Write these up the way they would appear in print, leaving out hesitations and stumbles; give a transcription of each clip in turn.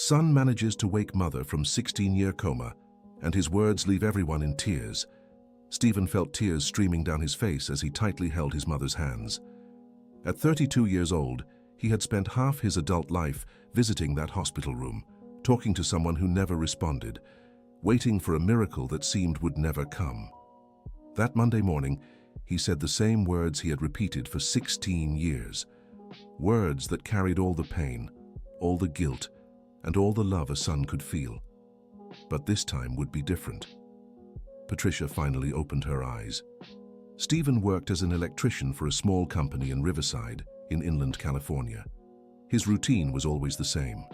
Son manages to wake mother from 16-year coma, and his words leave everyone in tears. Stephen felt tears streaming down his face as he tightly held his mother's hands. At 32 years old, he had spent half his adult life visiting that hospital room, talking to someone who never responded, waiting for a miracle that seemed would never come. That Monday morning, he said the same words he had repeated for 16 years. Words that carried all the pain, all the guilt, and all the love a son could feel. But this time would be different. Patricia finally opened her eyes. Stephen worked as an electrician for a small company in Riverside, in inland California. His routine was always the same.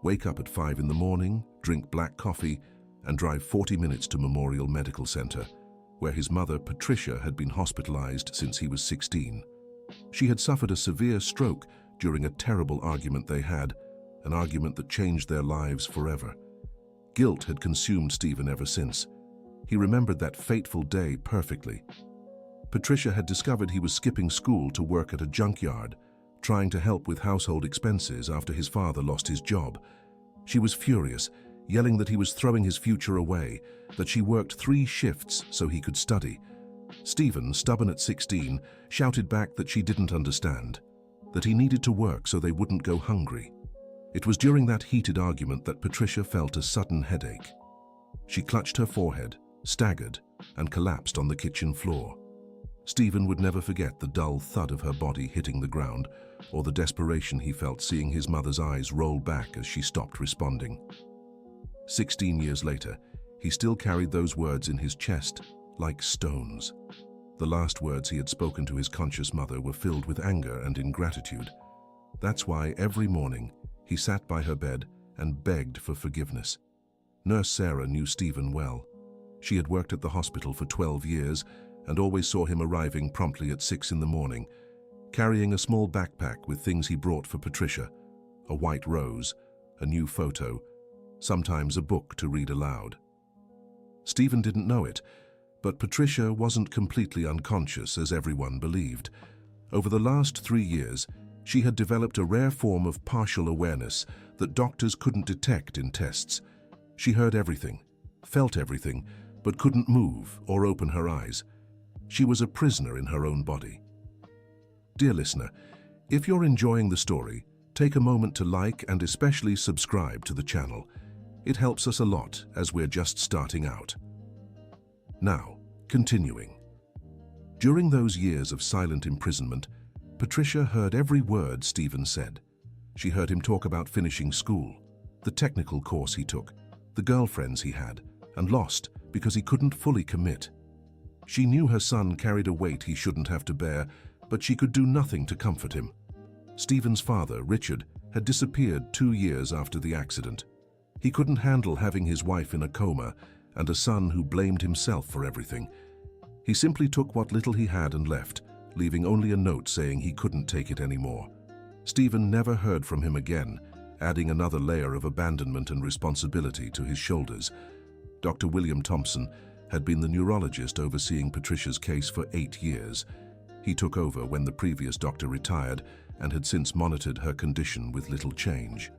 Wake up at 5 in the morning, drink black coffee, and drive 40 minutes to Memorial Medical Center, where his mother, Patricia, had been hospitalized since he was 16. She had suffered a severe stroke during a terrible argument they had, an argument that changed their lives forever. Guilt had consumed Stephen ever since. He remembered that fateful day perfectly. Patricia had discovered he was skipping school to work at a junkyard, trying to help with household expenses after his father lost his job. She was furious, yelling that he was throwing his future away, that she worked 3 shifts so he could study. Stephen, stubborn at 16, shouted back that she didn't understand, that he needed to work so they wouldn't go hungry. It was during that heated argument that Patricia felt a sudden headache. She clutched her forehead, staggered, and collapsed on the kitchen floor. Stephen would never forget the dull thud of her body hitting the ground, or the desperation he felt seeing his mother's eyes roll back as she stopped responding. 16 years later, he still carried those words in his chest, like stones. The last words he had spoken to his conscious mother were filled with anger and ingratitude. That's why every morning he sat by her bed and begged for forgiveness. Nurse Sarah knew Stephen well. She had worked at the hospital for 12 years and always saw him arriving promptly at 6 in the morning, carrying a small backpack with things he brought for Patricia, a white rose, a new photo, sometimes a book to read aloud. Stephen didn't know it, but Patricia wasn't completely unconscious as everyone believed. Over the last 3 years, she had developed a rare form of partial awareness that doctors couldn't detect in tests. She heard everything, felt everything, but couldn't move or open her eyes. She was a prisoner in her own body. Dear listener, if you're enjoying the story, take a moment to like and especially subscribe to the channel. It helps us a lot as we're just starting out. Now, continuing. During those years of silent imprisonment, Patricia heard every word Stephen said. She heard him talk about finishing school, the technical course he took, the girlfriends he had, and lost because he couldn't fully commit. She knew her son carried a weight he shouldn't have to bear, but she could do nothing to comfort him. Stephen's father, Richard, had disappeared 2 years after the accident. He couldn't handle having his wife in a coma and a son who blamed himself for everything. He simply took what little he had and left, leaving only a note saying he couldn't take it anymore. Stephen never heard from him again, adding another layer of abandonment and responsibility to his shoulders. Dr. William Thompson had been the neurologist overseeing Patricia's case for 8 years. He took over when the previous doctor retired and had since monitored her condition with little change.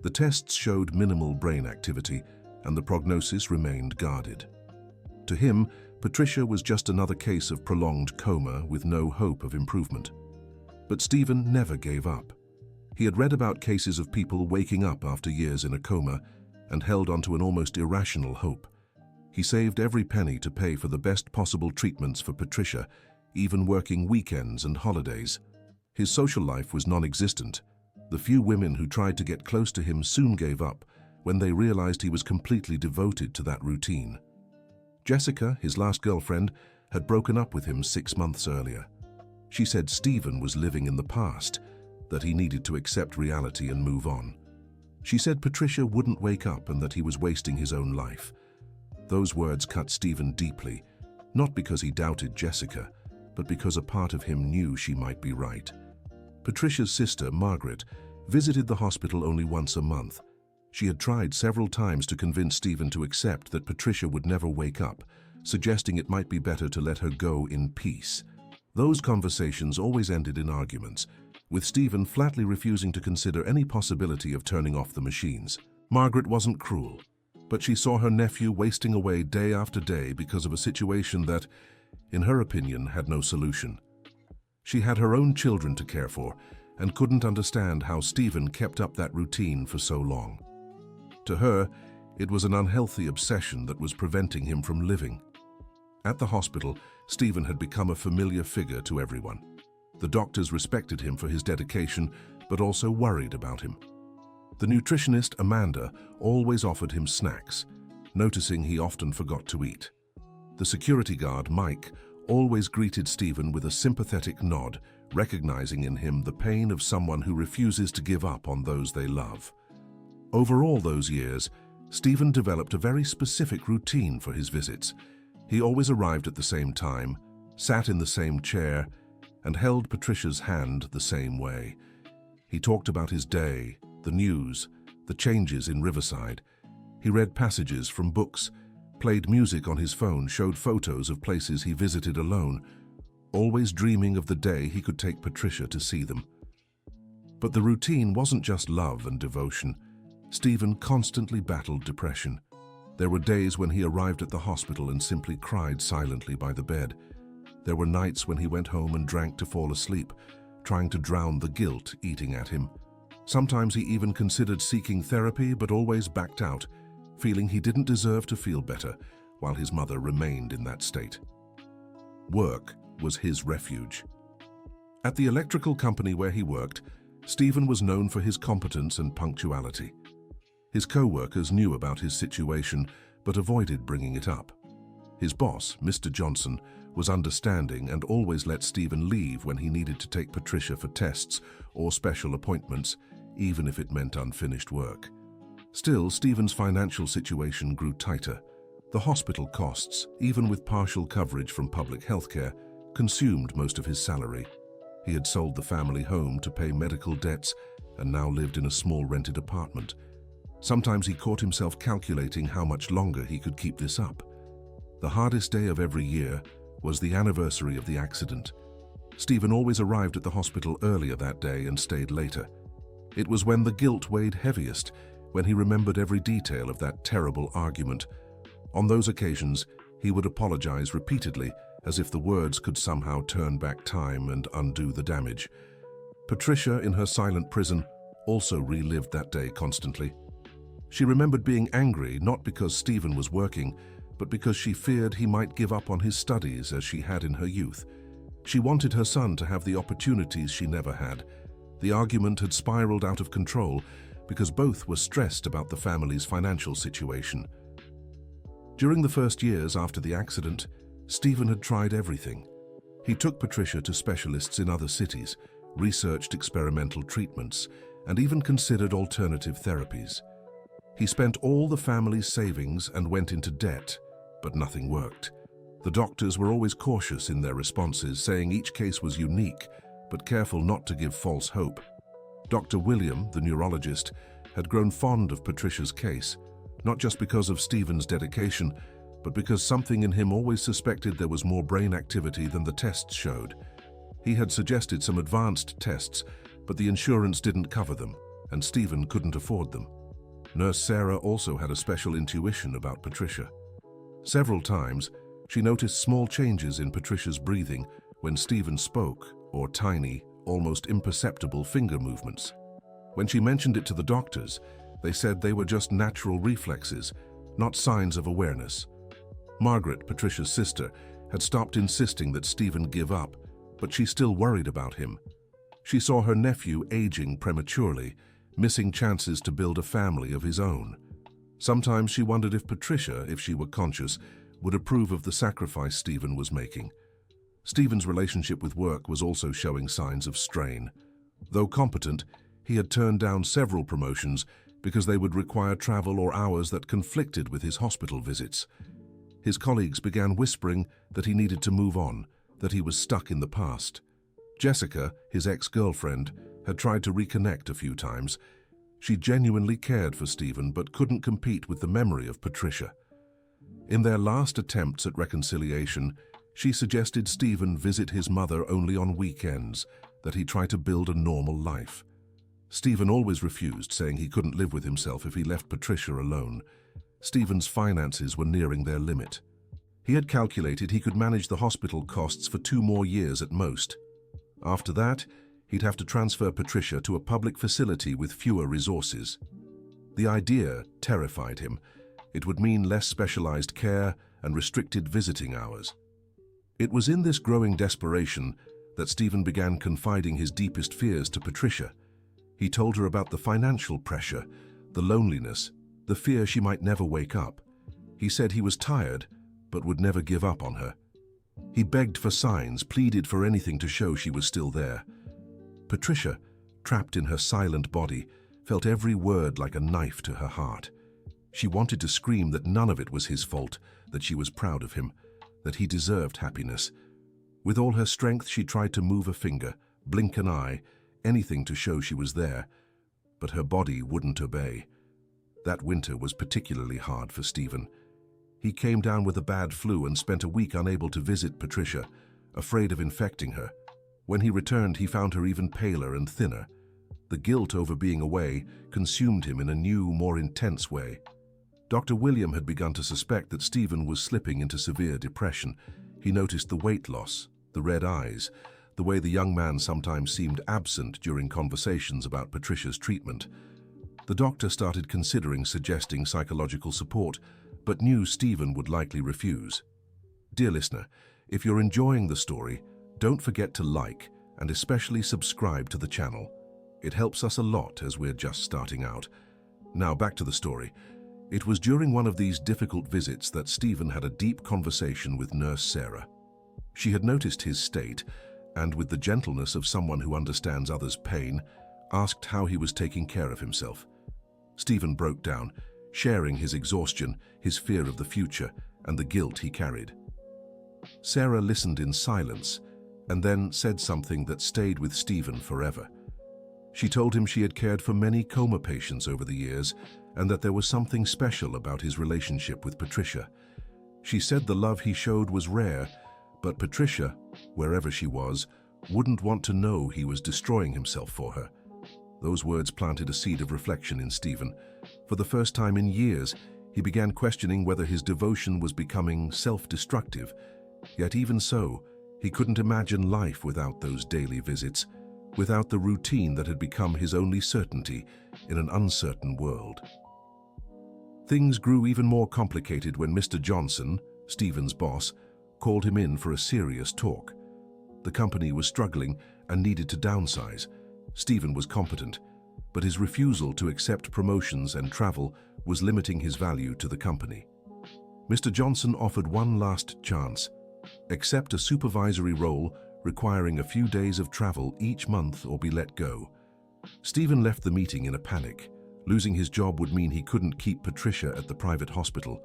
The tests showed minimal brain activity, and the prognosis remained guarded. To him, Patricia was just another case of prolonged coma with no hope of improvement. But Stephen never gave up. He had read about cases of people waking up after years in a coma and held onto an almost irrational hope. He saved every penny to pay for the best possible treatments for Patricia, even working weekends and holidays. His social life was non-existent. The few women who tried to get close to him soon gave up when they realized he was completely devoted to that routine. Jessica, his last girlfriend, had broken up with him 6 months earlier. She said Stephen was living in the past, that he needed to accept reality and move on. She said Patricia wouldn't wake up and that he was wasting his own life. Those words cut Stephen deeply, not because he doubted Jessica, but because a part of him knew she might be right. Patricia's sister, Margaret, visited the hospital only once a month. She had tried several times to convince Stephen to accept that Patricia would never wake up, suggesting it might be better to let her go in peace. Those conversations always ended in arguments, with Stephen flatly refusing to consider any possibility of turning off the machines. Margaret wasn't cruel, but she saw her nephew wasting away day after day because of a situation that, in her opinion, had no solution. She had her own children to care for and couldn't understand how Stephen kept up that routine for so long. To her, it was an unhealthy obsession that was preventing him from living. At the hospital, Stephen had become a familiar figure to everyone. The doctors respected him for his dedication, but also worried about him. The nutritionist, Amanda, always offered him snacks, noticing he often forgot to eat. The security guard, Mike, always greeted Stephen with a sympathetic nod, recognizing in him the pain of someone who refuses to give up on those they love. Over all those years, Stephen developed a very specific routine for his visits. He always arrived at the same time, sat in the same chair, and held Patricia's hand the same way. He talked about his day, the news, the changes in Riverside. He read passages from books, played music on his phone, showed photos of places he visited alone, always dreaming of the day he could take Patricia to see them. But the routine wasn't just love and devotion. Stephen constantly battled depression. There were days when he arrived at the hospital and simply cried silently by the bed. There were nights when he went home and drank to fall asleep, trying to drown the guilt eating at him. Sometimes he even considered seeking therapy, but always backed out, feeling he didn't deserve to feel better while his mother remained in that state. Work was his refuge. At the electrical company where he worked, Stephen was known for his competence and punctuality. His co-workers knew about his situation, but avoided bringing it up. His boss, Mr. Johnson, was understanding and always let Stephen leave when he needed to take Patricia for tests or special appointments, even if it meant unfinished work. Still, Stephen's financial situation grew tighter. The hospital costs, even with partial coverage from public healthcare, consumed most of his salary. He had sold the family home to pay medical debts and now lived in a small rented apartment. Sometimes he caught himself calculating how much longer he could keep this up. The hardest day of every year was the anniversary of the accident. Stephen always arrived at the hospital earlier that day and stayed later. It was when the guilt weighed heaviest, when he remembered every detail of that terrible argument. On those occasions, he would apologize repeatedly, as if the words could somehow turn back time and undo the damage. Patricia, in her silent prison, also relived that day constantly. She remembered being angry not because Stephen was working, but because she feared he might give up on his studies as she had in her youth. She wanted her son to have the opportunities she never had. The argument had spiraled out of control because both were stressed about the family's financial situation. During the first years after the accident, Stephen had tried everything. He took Patricia to specialists in other cities, researched experimental treatments, and even considered alternative therapies. He spent all the family's savings and went into debt, but nothing worked. The doctors were always cautious in their responses, saying each case was unique, but careful not to give false hope. Dr. William, the neurologist, had grown fond of Patricia's case, not just because of Stephen's dedication, but because something in him always suspected there was more brain activity than the tests showed. He had suggested some advanced tests, but the insurance didn't cover them, and Stephen couldn't afford them. Nurse Sarah also had a special intuition about Patricia. Several times, she noticed small changes in Patricia's breathing when Stephen spoke, or tiny, almost imperceptible finger movements. When she mentioned it to the doctors, they said they were just natural reflexes, not signs of awareness. Margaret, Patricia's sister, had stopped insisting that Stephen give up, but she still worried about him. She saw her nephew aging prematurely, missing chances to build a family of his own. Sometimes she wondered if Patricia, if she were conscious, would approve of the sacrifice Stephen was making. Stephen's relationship with work was also showing signs of strain. Though competent, he had turned down several promotions because they would require travel or hours that conflicted with his hospital visits. His colleagues began whispering that he needed to move on, that he was stuck in the past. Jessica, his ex-girlfriend, had tried to reconnect a few times. She genuinely cared for Stephen but couldn't compete with the memory of Patricia. In their last attempts at reconciliation, she suggested Stephen visit his mother only on weekends, that he try to build a normal life. Stephen always refused, saying he couldn't live with himself if he left Patricia alone. Stephen's finances were nearing their limit. He had calculated he could manage the hospital costs for 2 more years at most. After that, he'd have to transfer Patricia to a public facility with fewer resources. The idea terrified him. It would mean less specialized care and restricted visiting hours. It was in this growing desperation that Stephen began confiding his deepest fears to Patricia. He told her about the financial pressure, the loneliness, the fear she might never wake up. He said he was tired, but would never give up on her. He begged for signs, pleaded for anything to show she was still there. Patricia, trapped in her silent body, felt every word like a knife to her heart. She wanted to scream that none of it was his fault, that she was proud of him, that he deserved happiness. With all her strength, she tried to move a finger, blink an eye, anything to show she was there, but her body wouldn't obey. That winter was particularly hard for Stephen. He came down with a bad flu and spent a week unable to visit Patricia, afraid of infecting her. When he returned, he found her even paler and thinner. The guilt over being away consumed him in a new, more intense way. Dr. William had begun to suspect that Stephen was slipping into severe depression. He noticed the weight loss, the red eyes, the way the young man sometimes seemed absent during conversations about Patricia's treatment. The doctor started considering suggesting psychological support, but knew Stephen would likely refuse. Dear listener, if you're enjoying the story, don't forget to like and especially subscribe to the channel. It helps us a lot as we're just starting out. Now back to the story. It was during one of these difficult visits that Stephen had a deep conversation with Nurse Sarah. She had noticed his state and, with the gentleness of someone who understands others' pain, asked how he was taking care of himself. Stephen broke down, sharing his exhaustion, his fear of the future, and the guilt he carried. Sarah listened in silence and then said something that stayed with Stephen forever. She told him she had cared for many coma patients over the years and that there was something special about his relationship with Patricia. She said the love he showed was rare, but Patricia, wherever she was, wouldn't want to know he was destroying himself for her. Those words planted a seed of reflection in Stephen. For the first time in years, he began questioning whether his devotion was becoming self-destructive. Yet even so, he couldn't imagine life without those daily visits, without the routine that had become his only certainty in an uncertain world. Things grew even more complicated when Mr. Johnson, Stephen's boss, called him in for a serious talk. The company was struggling and needed to downsize. Stephen was competent, but his refusal to accept promotions and travel was limiting his value to the company. Mr. Johnson offered one last chance: accept a supervisory role requiring a few days of travel each month or be let go. Stephen left the meeting in a panic. Losing his job would mean he couldn't keep Patricia at the private hospital,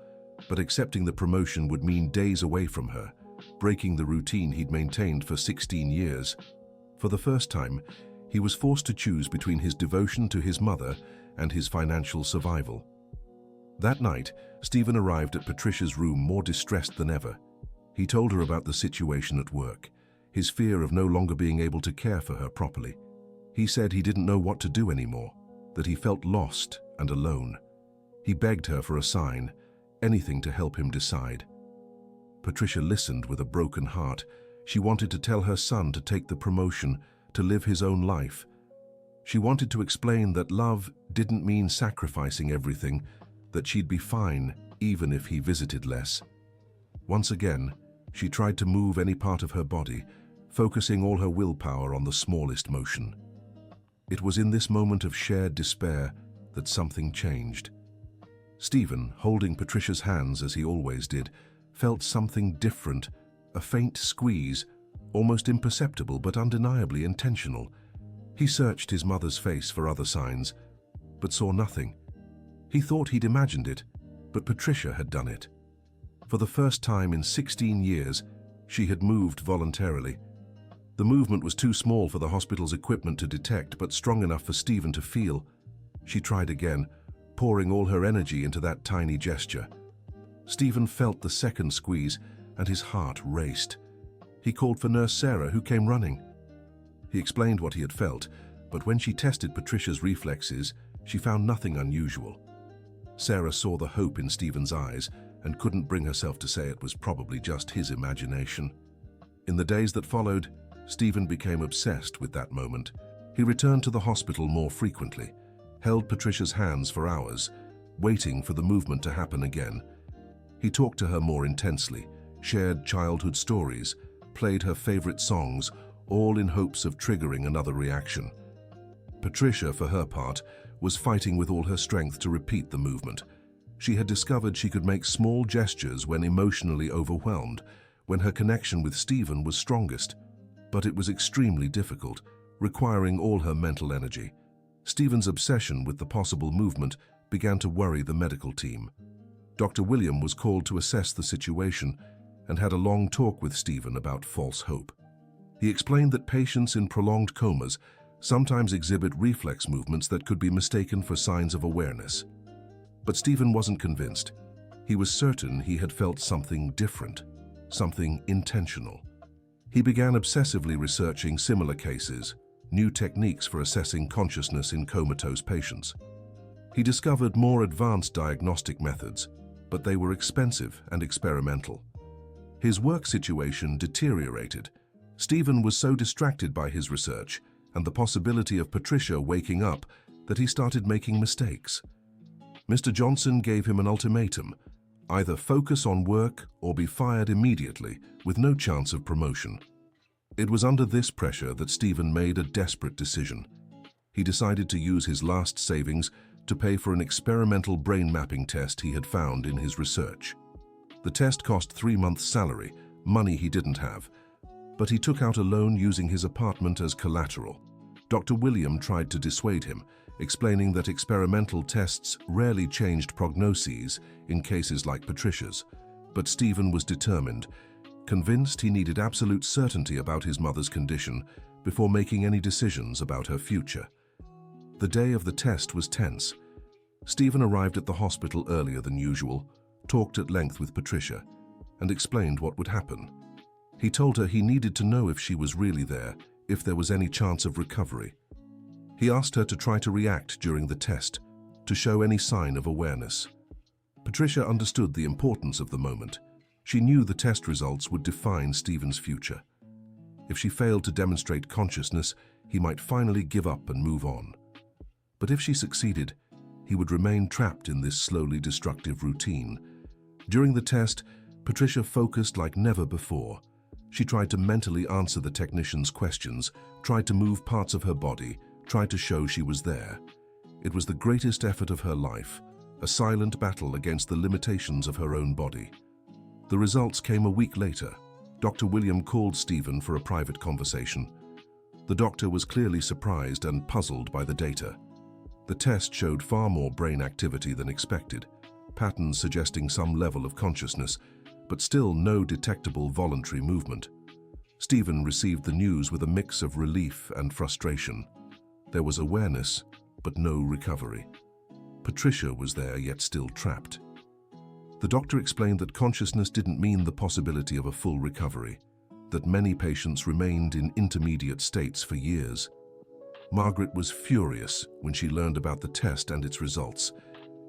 but accepting the promotion would mean days away from her, breaking the routine he'd maintained for 16 years. For the first time, he was forced to choose between his devotion to his mother and his financial survival. That night, Stephen arrived at Patricia's room more distressed than ever. He told her about the situation at work, his fear of no longer being able to care for her properly. He said he didn't know what to do anymore, that he felt lost and alone. He begged her for a sign, anything to help him decide. Patricia listened with a broken heart. She wanted to tell her son to take the promotion, to live his own life. She wanted to explain that love didn't mean sacrificing everything, that she'd be fine even if he visited less. Once again, she tried to move any part of her body, focusing all her willpower on the smallest motion. It was in this moment of shared despair that something changed. Stephen, holding Patricia's hands as he always did, felt something different, a faint squeeze, almost imperceptible but undeniably intentional. He searched his mother's face for other signs, but saw nothing. He thought he'd imagined it, but Patricia had done it. For the first time in 16 years, she had moved voluntarily. The movement was too small for the hospital's equipment to detect, but strong enough for Stephen to feel. She tried again, pouring all her energy into that tiny gesture. Stephen felt the second squeeze, and his heart raced. He called for Nurse Sarah, who came running. He explained what he had felt, but when she tested Patricia's reflexes, she found nothing unusual. Sarah saw the hope in Stephen's eyes and couldn't bring herself to say it was probably just his imagination. In the days that followed, Stephen became obsessed with that moment. He returned to the hospital more frequently, held Patricia's hands for hours, waiting for the movement to happen again. He talked to her more intensely, shared childhood stories, played her favorite songs, all in hopes of triggering another reaction. Patricia, for her part, was fighting with all her strength to repeat the movement. She had discovered she could make small gestures when emotionally overwhelmed, when her connection with Stephen was strongest. But it was extremely difficult, requiring all her mental energy. Stephen's obsession with the possible movement began to worry the medical team. Dr. William was called to assess the situation and had a long talk with Stephen about false hope. He explained that patients in prolonged comas sometimes exhibit reflex movements that could be mistaken for signs of awareness. But Stephen wasn't convinced. He was certain he had felt something different, something intentional. He began obsessively researching similar cases, new techniques for assessing consciousness in comatose patients. He discovered more advanced diagnostic methods, but they were expensive and experimental. His work situation deteriorated. Stephen was so distracted by his research and the possibility of Patricia waking up that he started making mistakes. Mr. Johnson gave him an ultimatum: either focus on work or be fired immediately with no chance of promotion. It was under this pressure that Stephen made a desperate decision. He decided to use his last savings to pay for an experimental brain mapping test he had found in his research. The test cost 3 months' salary, money he didn't have, but he took out a loan using his apartment as collateral. Dr. William tried to dissuade him, explaining that experimental tests rarely changed prognoses in cases like Patricia's, but Stephen was determined, convinced he needed absolute certainty about his mother's condition before making any decisions about her future. The day of the test was tense. Stephen arrived at the hospital earlier than usual, talked at length with Patricia, and explained what would happen. He told her he needed to know if she was really there, if there was any chance of recovery. He asked her to try to react during the test, to show any sign of awareness. Patricia understood the importance of the moment. She knew the test results would define Stephen's future. If she failed to demonstrate consciousness, he might finally give up and move on. But if she succeeded, he would remain trapped in this slowly destructive routine. During the test, Patricia focused like never before. She tried to mentally answer the technician's questions, tried to move parts of her body, tried to show she was there. It was the greatest effort of her life, a silent battle against the limitations of her own body. The results came a week later. Dr. William called Stephen for a private conversation. The doctor was clearly surprised and puzzled by the data. The test showed far more brain activity than expected, patterns suggesting some level of consciousness, but still no detectable voluntary movement. Stephen received the news with a mix of relief and frustration. There was awareness, but no recovery. Patricia was there, yet still trapped. The doctor explained that consciousness didn't mean the possibility of a full recovery, that many patients remained in intermediate states for years. Margaret was furious when she learned about the test and its results.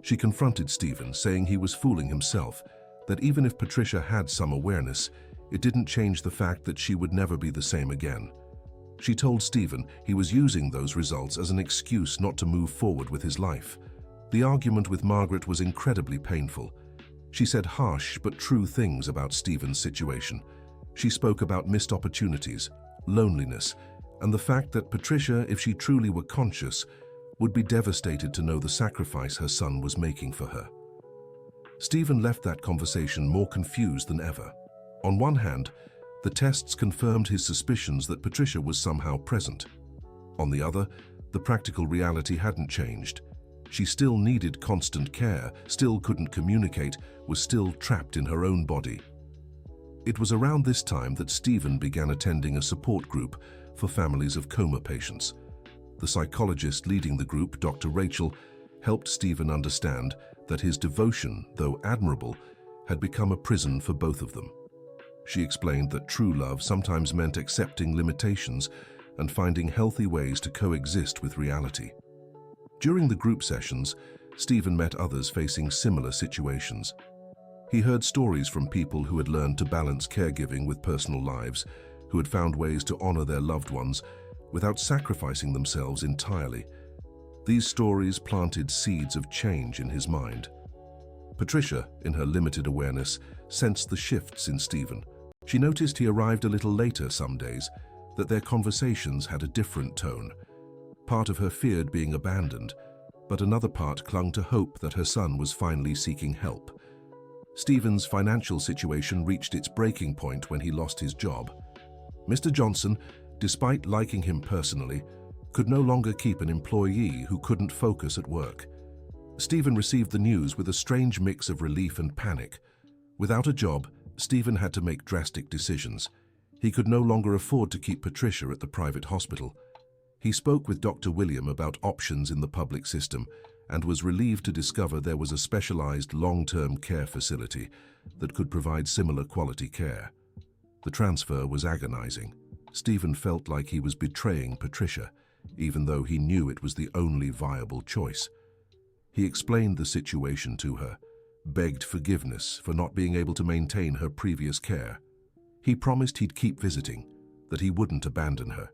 She confronted Stephen, saying he was fooling himself, that even if Patricia had some awareness, it didn't change the fact that she would never be the same again. She told Stephen he was using those results as an excuse not to move forward with his life. The argument with Margaret was incredibly painful. She said harsh but true things about Stephen's situation. She spoke about missed opportunities, loneliness, and the fact that Patricia, if she truly were conscious, would be devastated to know the sacrifice her son was making for her. Stephen left that conversation more confused than ever. On one hand, the tests confirmed his suspicions that Patricia was somehow present. On the other, the practical reality hadn't changed. She still needed constant care, still couldn't communicate, was still trapped in her own body. It was around this time that Stephen began attending a support group for families of coma patients. The psychologist leading the group, Dr. Rachel, helped Stephen understand that his devotion, though admirable, had become a prison for both of them. She explained that true love sometimes meant accepting limitations and finding healthy ways to coexist with reality. During the group sessions, Stephen met others facing similar situations. He heard stories from people who had learned to balance caregiving with personal lives, who had found ways to honor their loved ones without sacrificing themselves entirely. These stories planted seeds of change in his mind. Patricia, in her limited awareness, sensed the shifts in Stephen. She noticed he arrived a little later some days, that their conversations had a different tone. Part of her feared being abandoned, but another part clung to hope that her son was finally seeking help. Stephen's financial situation reached its breaking point when he lost his job. Mr. Johnson, despite liking him personally, could no longer keep an employee who couldn't focus at work. Stephen received the news with a strange mix of relief and panic. Without a job, Stephen had to make drastic decisions. He could no longer afford to keep Patricia at the private hospital. He spoke with Dr. William about options in the public system and was relieved to discover there was a specialized long-term care facility that could provide similar quality care. The transfer was agonizing. Stephen felt like he was betraying Patricia, even though he knew it was the only viable choice. He explained the situation to her, begged forgiveness for not being able to maintain her previous care. He promised he'd keep visiting, that he wouldn't abandon her.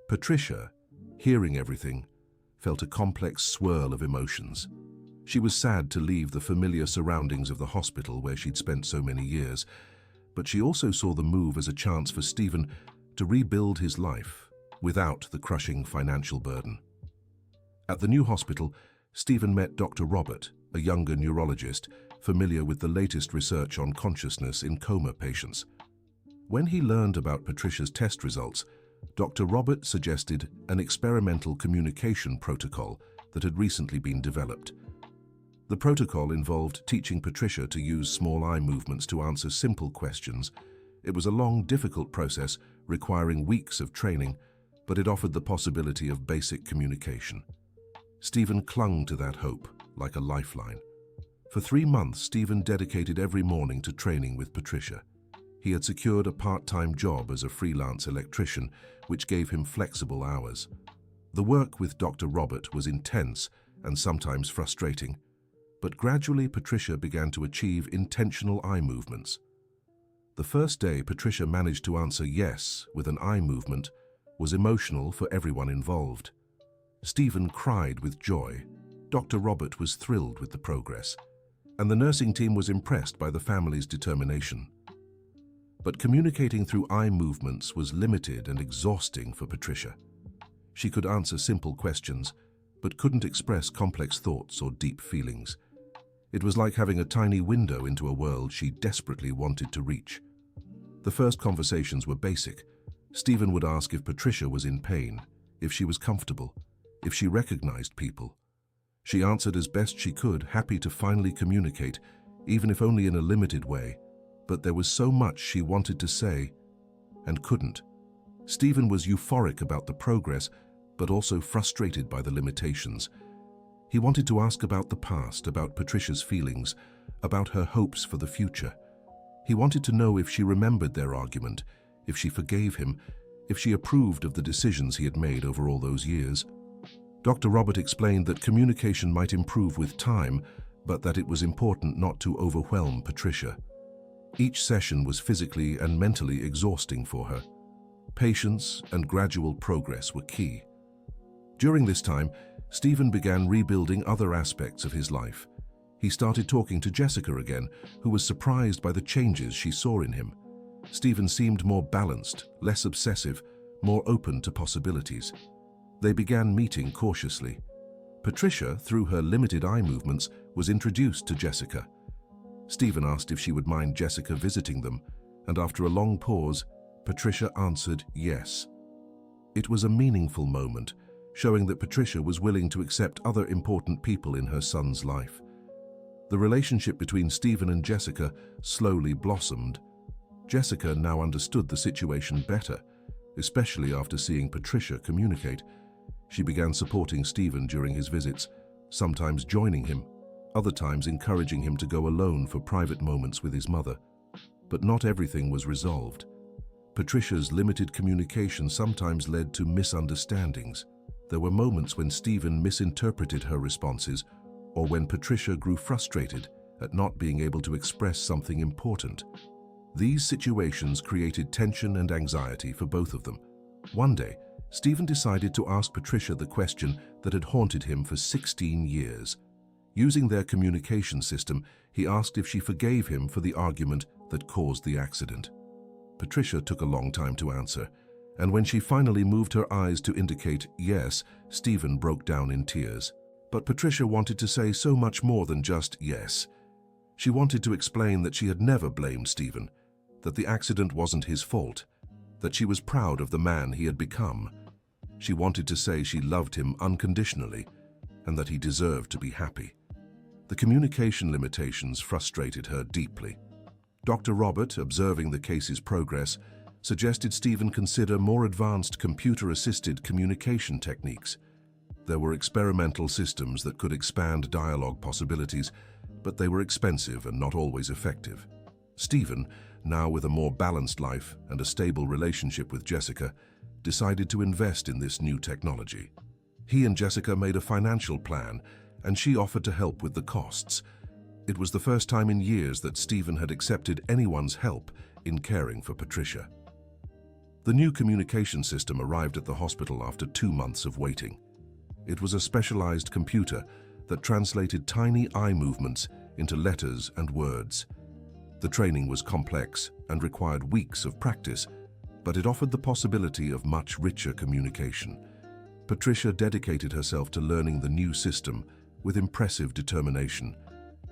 Patricia, hearing everything, felt a complex swirl of emotions. She was sad to leave the familiar surroundings of the hospital where she'd spent so many years, but she also saw the move as a chance for Stephen to rebuild his life without the crushing financial burden. At the new hospital, Stephen met Dr. Robert, a younger neurologist familiar with the latest research on consciousness in coma patients. When he learned about Patricia's test results, Dr. Robert suggested an experimental communication protocol that had recently been developed. The protocol involved teaching Patricia to use small eye movements to answer simple questions. It was a long, difficult process requiring weeks of training, but it offered the possibility of basic communication. Stephen clung to that hope like a lifeline. For 3 months, Stephen dedicated every morning to training with Patricia. He had secured a part-time job as a freelance electrician, which gave him flexible hours. The work with Dr. Robert was intense and sometimes frustrating, but gradually Patricia began to achieve intentional eye movements. The first day Patricia managed to answer yes with an eye movement was emotional for everyone involved. Stephen cried with joy. Dr. Robert was thrilled with the progress, and the nursing team was impressed by the family's determination. But communicating through eye movements was limited and exhausting for Patricia. She could answer simple questions, but couldn't express complex thoughts or deep feelings. It was like having a tiny window into a world she desperately wanted to reach. The first conversations were basic. Stephen would ask if Patricia was in pain, if she was comfortable, if she recognized people. She answered as best she could, happy to finally communicate, even if only in a limited way. But there was so much she wanted to say and couldn't. Stephen was euphoric about the progress, but also frustrated by the limitations. He wanted to ask about the past, about Patricia's feelings, about her hopes for the future. He wanted to know if she remembered their argument, if she forgave him, if she approved of the decisions he had made over all those years. Dr. Robert explained that communication might improve with time, but that it was important not to overwhelm Patricia. Each session was physically and mentally exhausting for her. Patience and gradual progress were key. During this time, Stephen began rebuilding other aspects of his life. He started talking to Jessica again, who was surprised by the changes she saw in him. Stephen seemed more balanced, less obsessive, more open to possibilities. They began meeting cautiously. Patricia, through her limited eye movements, was introduced to Jessica. Stephen asked if she would mind Jessica visiting them, and after a long pause, Patricia answered yes. It was a meaningful moment, showing that Patricia was willing to accept other important people in her son's life. The relationship between Stephen and Jessica slowly blossomed. Jessica now understood the situation better, especially after seeing Patricia communicate. She began supporting Stephen during his visits, sometimes joining him, other times encouraging him to go alone for private moments with his mother. But not everything was resolved. Patricia's limited communication sometimes led to misunderstandings. There were moments when Stephen misinterpreted her responses, or when Patricia grew frustrated at not being able to express something important. These situations created tension and anxiety for both of them. One day, Stephen decided to ask Patricia the question that had haunted him for 16 years. Using their communication system, he asked if she forgave him for the argument that caused the accident. Patricia took a long time to answer, and when she finally moved her eyes to indicate yes, Stephen broke down in tears. But Patricia wanted to say so much more than just yes. She wanted to explain that she had never blamed Stephen, that the accident wasn't his fault, that she was proud of the man he had become. She wanted to say she loved him unconditionally and that he deserved to be happy. The communication limitations frustrated her deeply. Dr. Robert, observing the case's progress, suggested Stephen consider more advanced computer-assisted communication techniques. There were experimental systems that could expand dialogue possibilities, but they were expensive and not always effective. Stephen, now with a more balanced life and a stable relationship with Jessica, decided to invest in this new technology. He and Jessica made a financial plan, and she offered to help with the costs. It was the first time in years that Stephen had accepted anyone's help in caring for Patricia. The new communication system arrived at the hospital after 2 months of waiting. It was a specialized computer that translated tiny eye movements into letters and words. The training was complex and required weeks of practice, but it offered the possibility of much richer communication. Patricia dedicated herself to learning the new system with impressive determination.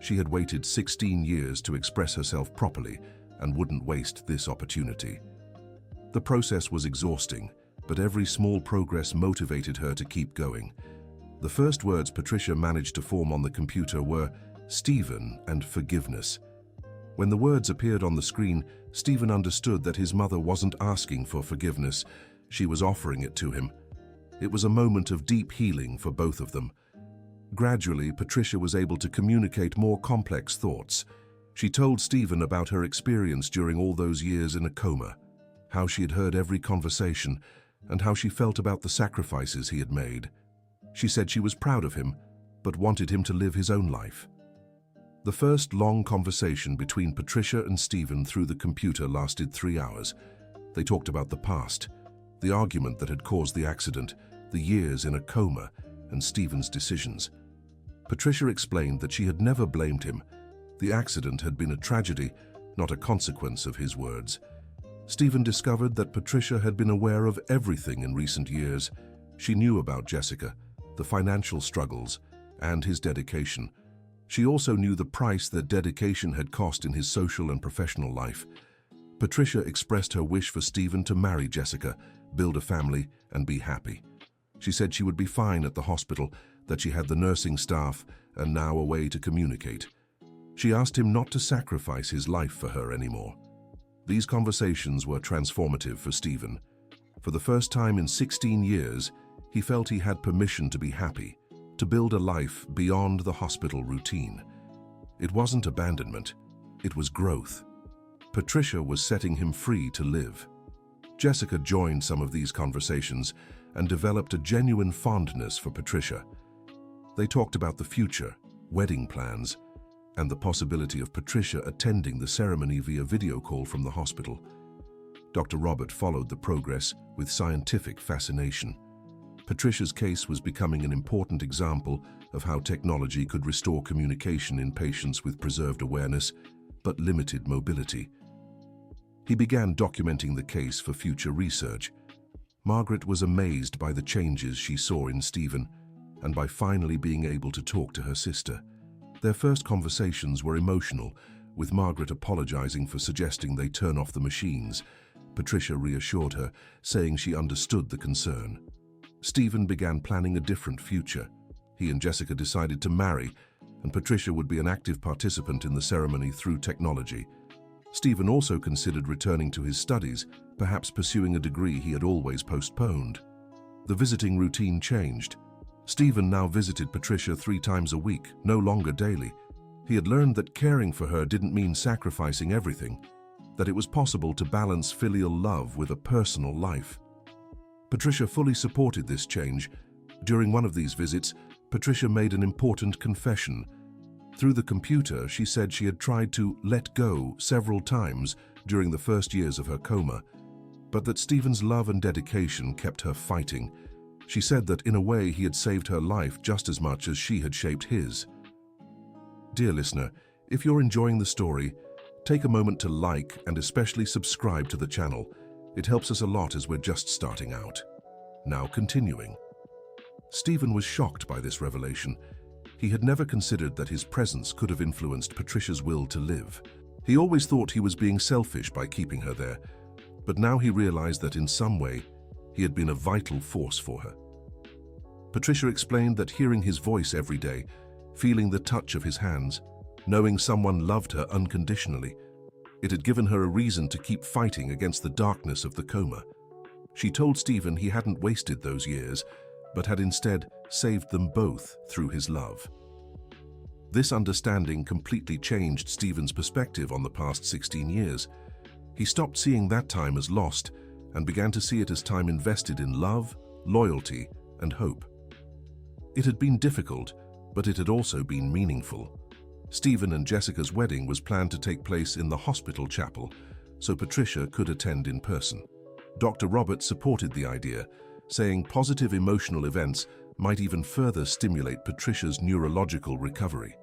She had waited 16 years to express herself properly and wouldn't waste this opportunity. The process was exhausting, but every small progress motivated her to keep going. The first words Patricia managed to form on the computer were Stephen and forgiveness. When the words appeared on the screen, Stephen understood that his mother wasn't asking for forgiveness, she was offering it to him. It was a moment of deep healing for both of them. Gradually, Patricia was able to communicate more complex thoughts. She told Stephen about her experience during all those years in a coma, how she had heard every conversation, and how she felt about the sacrifices he had made. She said she was proud of him, but wanted him to live his own life. The first long conversation between Patricia and Stephen through the computer lasted 3 hours. They talked about the past, the argument that had caused the accident, the years in a coma, and Stephen's decisions. Patricia explained that she had never blamed him. The accident had been a tragedy, not a consequence of his words. Stephen discovered that Patricia had been aware of everything in recent years. She knew about Jessica, the financial struggles, and his dedication. She also knew the price that dedication had cost in his social and professional life. Patricia expressed her wish for Stephen to marry Jessica, build a family, and be happy. She said she would be fine at the hospital, that she had the nursing staff, and now a way to communicate. She asked him not to sacrifice his life for her anymore. These conversations were transformative for Stephen. For the first time in 16 years, he felt he had permission to be happy, to build a life beyond the hospital routine. It wasn't abandonment, it was growth. Patricia was setting him free to live. Jessica joined some of these conversations and developed a genuine fondness for Patricia. They talked about the future, wedding plans, and the possibility of Patricia attending the ceremony via video call from the hospital. Dr. Robert followed the progress with scientific fascination. Patricia's case was becoming an important example of how technology could restore communication in patients with preserved awareness but limited mobility. He began documenting the case for future research. Margaret was amazed by the changes she saw in Stephen and by finally being able to talk to her sister. Their first conversations were emotional, with Margaret apologizing for suggesting they turn off the machines. Patricia reassured her, saying she understood the concern. Stephen began planning a different future. He and Jessica decided to marry, and Patricia would be an active participant in the ceremony through technology. Stephen also considered returning to his studies, perhaps pursuing a degree he had always postponed. The visiting routine changed. Stephen now visited Patricia 3 times a week, no longer daily. He had learned that caring for her didn't mean sacrificing everything. that it was possible to balance filial love with a personal life. Patricia fully supported this change. During one of these visits, Patricia made an important confession. Through the computer, she said she had tried to let go several times during the first years of her coma, but that Stephen's love and dedication kept her fighting. She said that in a way he had saved her life just as much as she had shaped his. Dear listener, if you're enjoying the story, take a moment to like and especially subscribe to the channel. It helps us a lot as we're just starting out. Now continuing. Stephen was shocked by this revelation. He had never considered that his presence could have influenced Patricia's will to live. He always thought he was being selfish by keeping her there, but now he realized that in some way, he had been a vital force for her. Patricia explained that hearing his voice every day, feeling the touch of his hands, knowing someone loved her unconditionally, it had given her a reason to keep fighting against the darkness of the coma. She told Stephen he hadn't wasted those years, but had instead saved them both through his love. This understanding completely changed Stephen's perspective on the past 16 years. He stopped seeing that time as lost and began to see it as time invested in love, loyalty, and hope. It had been difficult, but it had also been meaningful. Stephen and Jessica's wedding was planned to take place in the hospital chapel, so Patricia could attend in person. Dr. Robert supported the idea, saying positive emotional events might even further stimulate Patricia's neurological recovery.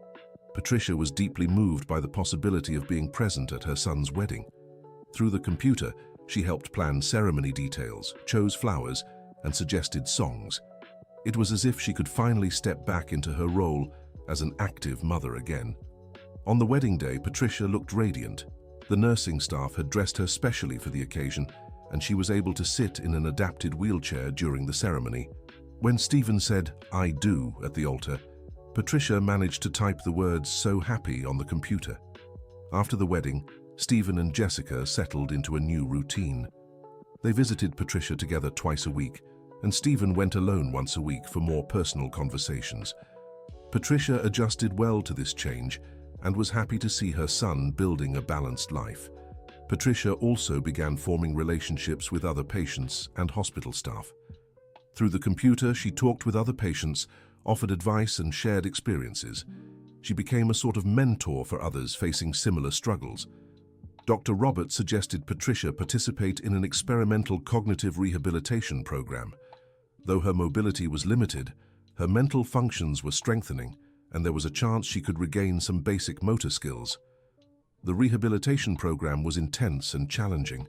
Patricia was deeply moved by the possibility of being present at her son's wedding. Through the computer, she helped plan ceremony details, chose flowers, and suggested songs. It was as if she could finally step back into her role as an active mother again. On the wedding day, Patricia looked radiant. The nursing staff had dressed her specially for the occasion, and she was able to sit in an adapted wheelchair during the ceremony. When Stephen said, "I do," at the altar, Patricia managed to type the words "so happy" on the computer. After the wedding, Stephen and Jessica settled into a new routine. They visited Patricia together twice a week, and Stephen went alone once a week for more personal conversations. Patricia adjusted well to this change and was happy to see her son building a balanced life. Patricia also began forming relationships with other patients and hospital staff. Through the computer, she talked with other patients, offered advice, and shared experiences. She became a sort of mentor for others facing similar struggles. Dr. Robert suggested Patricia participate in an experimental cognitive rehabilitation program. Though her mobility was limited, her mental functions were strengthening, and there was a chance she could regain some basic motor skills. The rehabilitation program was intense and challenging.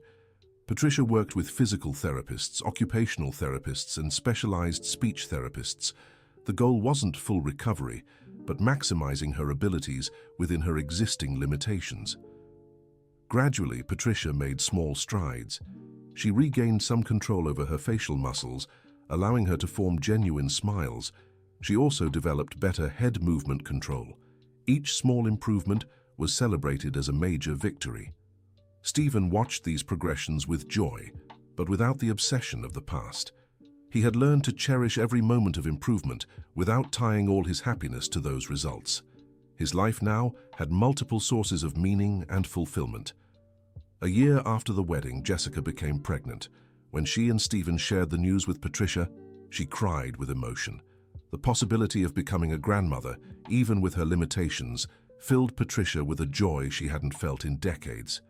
Patricia worked with physical therapists, occupational therapists, and specialized speech therapists. The goal wasn't full recovery, but maximizing her abilities within her existing limitations. Gradually, Patricia made small strides. She regained some control over her facial muscles, allowing her to form genuine smiles. She also developed better head movement control. Each small improvement was celebrated as a major victory. Stephen watched these progressions with joy, but without the obsession of the past. He had learned to cherish every moment of improvement without tying all his happiness to those results. His life now had multiple sources of meaning and fulfillment. A year after the wedding, Jessica became pregnant. When she and Stephen shared the news with Patricia, she cried with emotion. The possibility of becoming a grandmother, even with her limitations, filled Patricia with a joy she hadn't felt in decades.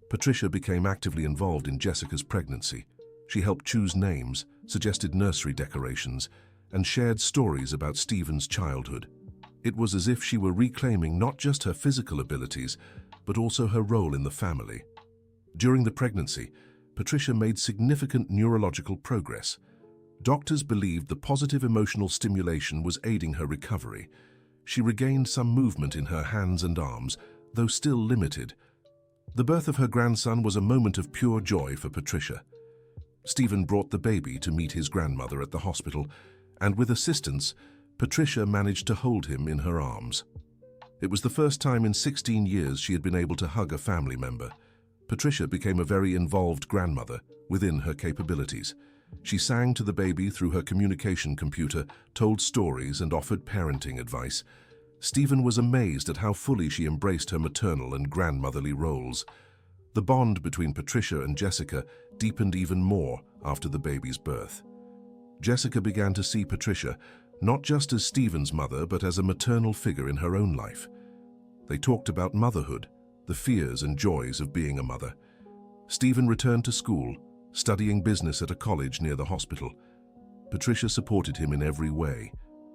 Patricia became actively involved in Jessica's pregnancy. She helped choose names, suggested nursery decorations, and shared stories about Stephen's childhood. It was as if she were reclaiming not just her physical abilities, but also her role in the family. During the pregnancy, Patricia made significant neurological progress. Doctors believed the positive emotional stimulation was aiding her recovery. She regained some movement in her hands and arms, though still limited. The birth of her grandson was a moment of pure joy for Patricia. Stephen brought the baby to meet his grandmother at the hospital, and with assistance, Patricia managed to hold him in her arms. It was the first time in 16 years she had been able to hug a family member. Patricia became a very involved grandmother within her capabilities. She sang to the baby through her communication computer, told stories, and offered parenting advice. Stephen was amazed at how fully she embraced her maternal and grandmotherly roles. The bond between Patricia and Jessica deepened even more after the baby's birth. Jessica began to see Patricia not just as Stephen's mother, but as a maternal figure in her own life. They talked about motherhood, the fears and joys of being a mother. Stephen returned to school, studying business at a college near the hospital. Patricia supported him in every way,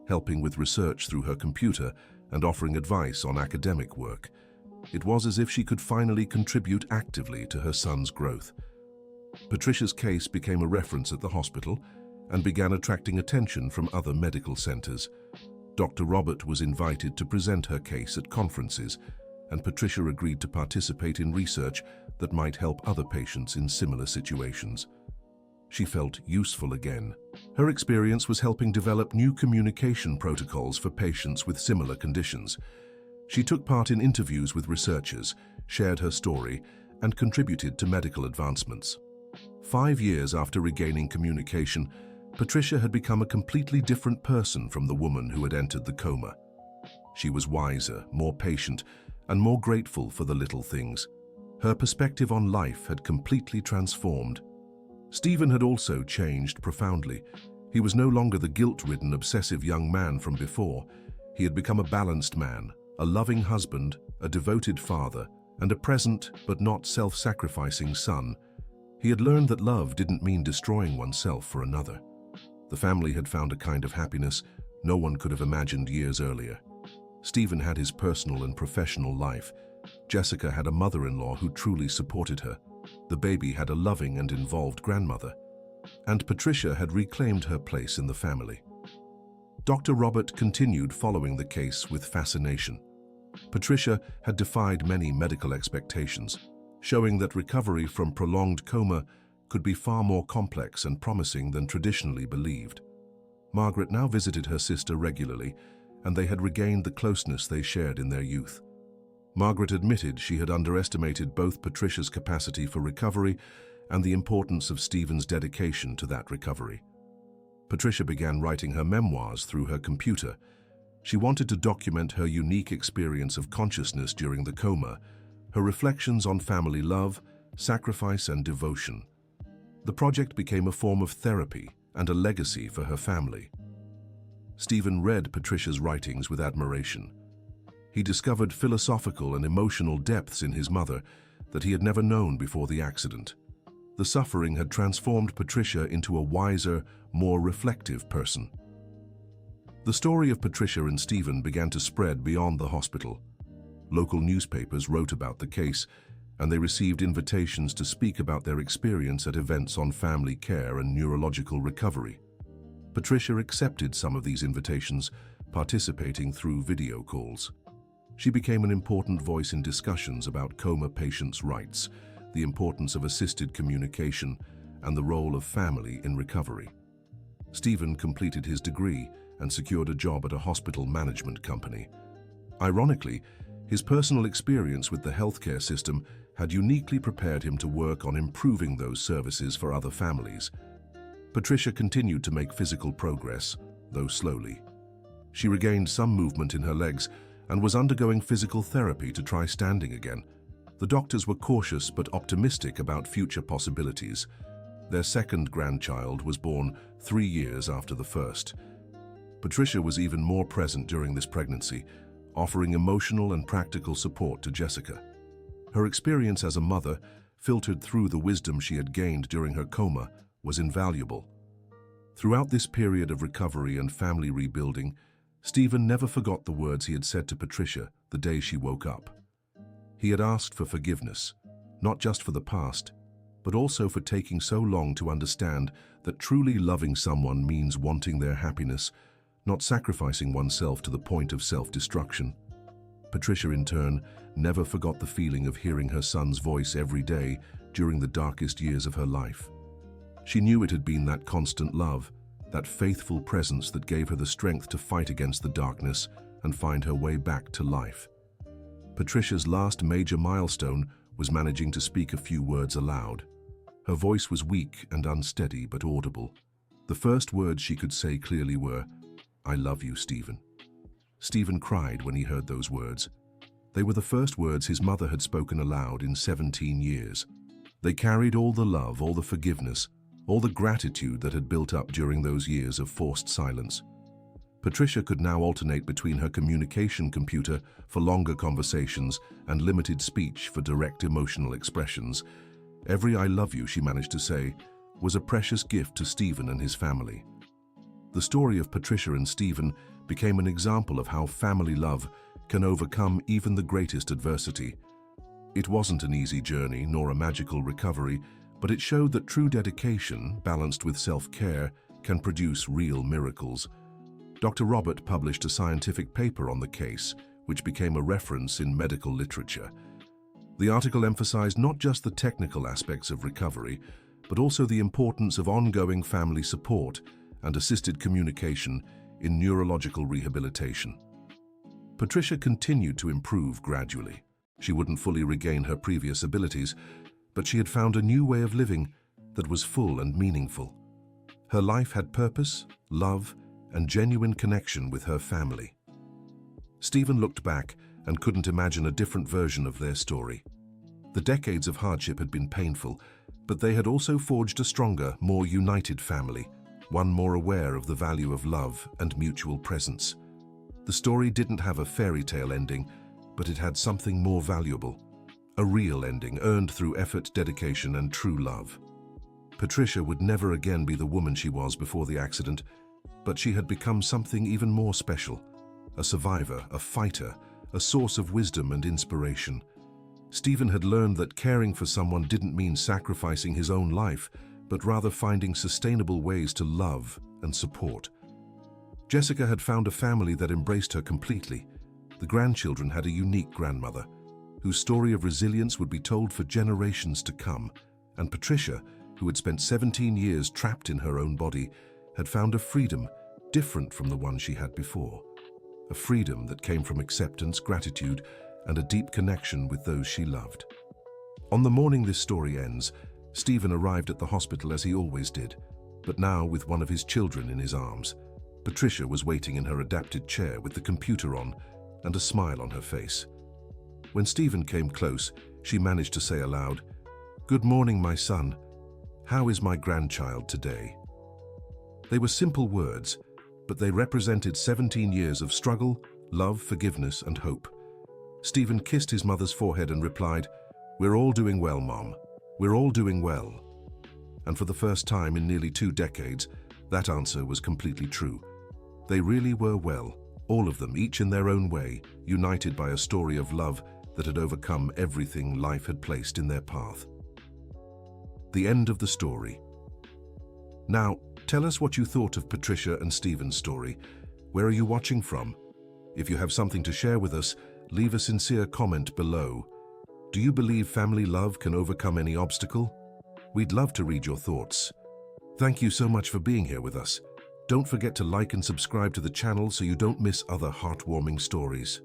helping with research through her computer and offering advice on academic work. It was as if she could finally contribute actively to her son's growth. Patricia's case became a reference at the hospital and began attracting attention from other medical centers. Dr. Robert was invited to present her case at conferences, and Patricia agreed to participate in research that might help other patients in similar situations. She felt useful again. Her experience was helping develop new communication protocols for patients with similar conditions. She took part in interviews with researchers, shared her story, and contributed to medical advancements. 5 years after regaining communication, Patricia had become a completely different person from the woman who had entered the coma. She was wiser, more patient, and more grateful for the little things. Her perspective on life had completely transformed. Stephen had also changed profoundly. He was no longer the guilt-ridden, obsessive young man from before. He had become a balanced man, a loving husband, a devoted father, and a present but not self-sacrificing son. He had learned that love didn't mean destroying oneself for another. The family had found a kind of happiness no one could have imagined years earlier. Stephen had his personal and professional life. Jessica had a mother-in-law who truly supported her. The baby had a loving and involved grandmother. And Patricia had reclaimed her place in the family. Dr. Robert continued following the case with fascination. Patricia had defied many medical expectations, showing that recovery from prolonged coma could be far more complex and promising than traditionally believed. Margaret now visited her sister regularly, and they had regained the closeness they shared in their youth. Margaret admitted she had underestimated both Patricia's capacity for recovery and the importance of Stephen's dedication to that recovery. Patricia began writing her memoirs through her computer. She wanted to document her unique experience of consciousness during the coma, her reflections on family love, sacrifice, and devotion. The project became a form of therapy and a legacy for her family. Stephen read Patricia's writings with admiration. He discovered philosophical and emotional depths in his mother that he had never known before the accident. The suffering had transformed Patricia into a wiser, more reflective person. The story of Patricia and Stephen began to spread beyond the hospital. Local newspapers wrote about the case, and they received invitations to speak about their experience at events on family care and neurological recovery. Patricia accepted some of these invitations, participating through video calls. She became an important voice in discussions about coma patients' rights, the importance of assisted communication, and the role of family in recovery. Stephen completed his degree and secured a job at a hospital management company. Ironically, his personal experience with the healthcare system had uniquely prepared him to work on improving those services for other families. Patricia continued to make physical progress, though slowly. She regained some movement in her legs and was undergoing physical therapy to try standing again. The doctors were cautious but optimistic about future possibilities. Their second grandchild was born 3 years after the first. Patricia was even more present during this pregnancy, offering emotional and practical support to Jessica. Her experience as a mother, filtered through the wisdom she had gained during her coma, was invaluable. Throughout this period of recovery and family rebuilding, Stephen never forgot the words he had said to Patricia the day she woke up. He had asked for forgiveness, not just for the past, but also for taking so long to understand that truly loving someone means wanting their happiness, not sacrificing oneself to the point of self-destruction. Patricia, in turn, never forgot the feeling of hearing her son's voice every day during the darkest years of her life. She knew it had been that constant love, that faithful presence that gave her the strength to fight against the darkness and find her way back to life. Patricia's last major milestone was managing to speak a few words aloud. Her voice was weak and unsteady but audible. The first words she could say clearly were, "I love you, Stephen." Stephen cried when he heard those words. They were the first words his mother had spoken aloud in 17 years. They carried all the love, all the forgiveness, all the gratitude that had built up during those years of forced silence. Patricia could now alternate between her communication computer for longer conversations and limited speech for direct emotional expressions. Every "I love you" she managed to say was a precious gift to Stephen and his family. The story of Patricia and Stephen became an example of how family love can overcome even the greatest adversity. It wasn't an easy journey nor a magical recovery, but it showed that true dedication, balanced with self-care, can produce real miracles. Dr. Robert published a scientific paper on the case, which became a reference in medical literature. The article emphasized not just the technical aspects of recovery, but also the importance of ongoing family support and assisted communication in neurological rehabilitation. Patricia continued to improve gradually. She wouldn't fully regain her previous abilities, but she had found a new way of living that was full and meaningful. Her life had purpose, love, and genuine connection with her family. Stephen looked back and couldn't imagine a different version of their story. The decades of hardship had been painful, but they had also forged a stronger, more united family, one more aware of the value of love and mutual presence. The story didn't have a fairy tale ending, but it had something more valuable, a real ending earned through effort, dedication, and true love. Patricia would never again be the woman she was before the accident, but she had become something even more special, a survivor, a fighter, a source of wisdom and inspiration. Stephen had learned that caring for someone didn't mean sacrificing his own life, but rather finding sustainable ways to love and support. Jessica had found a family that embraced her completely. The grandchildren had a unique grandmother, whose story of resilience would be told for generations to come. And Patricia, who had spent 17 years trapped in her own body, had found a freedom different from the one she had before. A freedom that came from acceptance, gratitude, and a deep connection with those she loved. On the morning this story ends, Stephen arrived at the hospital as he always did, but now with one of his children in his arms. Patricia was waiting in her adapted chair with the computer on and a smile on her face. When Stephen came close, she managed to say aloud, "Good morning, my son. How is my grandchild today?" They were simple words, but they represented 17 years of struggle, love, forgiveness, and hope. Stephen kissed his mother's forehead and replied, "We're all doing well, Mom. We're all doing well." And for the first time in nearly 2 decades, that answer was completely true. They really were well, all of them, each in their own way, united by a story of love that had overcome everything life had placed in their path. The end of the story. Now, tell us what you thought of Patricia and Stephen's story. Where are you watching from? If you have something to share with us, leave a sincere comment below. Do you believe family love can overcome any obstacle? We'd love to read your thoughts. Thank you so much for being here with us. Don't forget to like and subscribe to the channel so you don't miss other heartwarming stories.